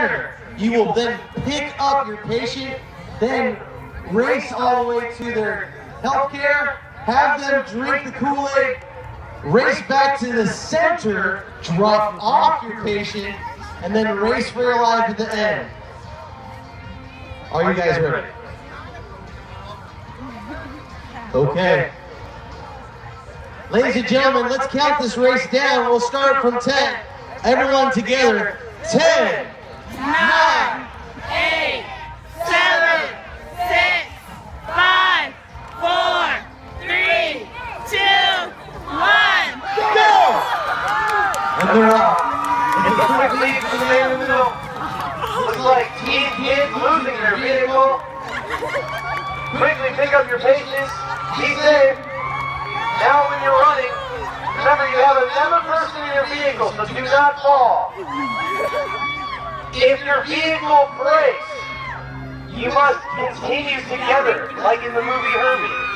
together. You will then pick up your patient, then race all the way to their healthcare, have them drink the Kool-Aid, race back to the center, drop off your patient, and then race for your life at the end. Are you guys ready? Okay. Ladies and gentlemen, let's count this race down. We'll start from 10. Everyone together. 10, 9, 8, 7, 6, 5, 4, 3, 2, 1. Go! And they're off. And the quick lead to the man in the middle. Looks like teen kids losing their vehicle. Quickly pick up your patients. Be safe. Now when you're running, remember you have another person in your vehicle, so do not fall. If your vehicle breaks, you must continue together, like in the movie Herbie.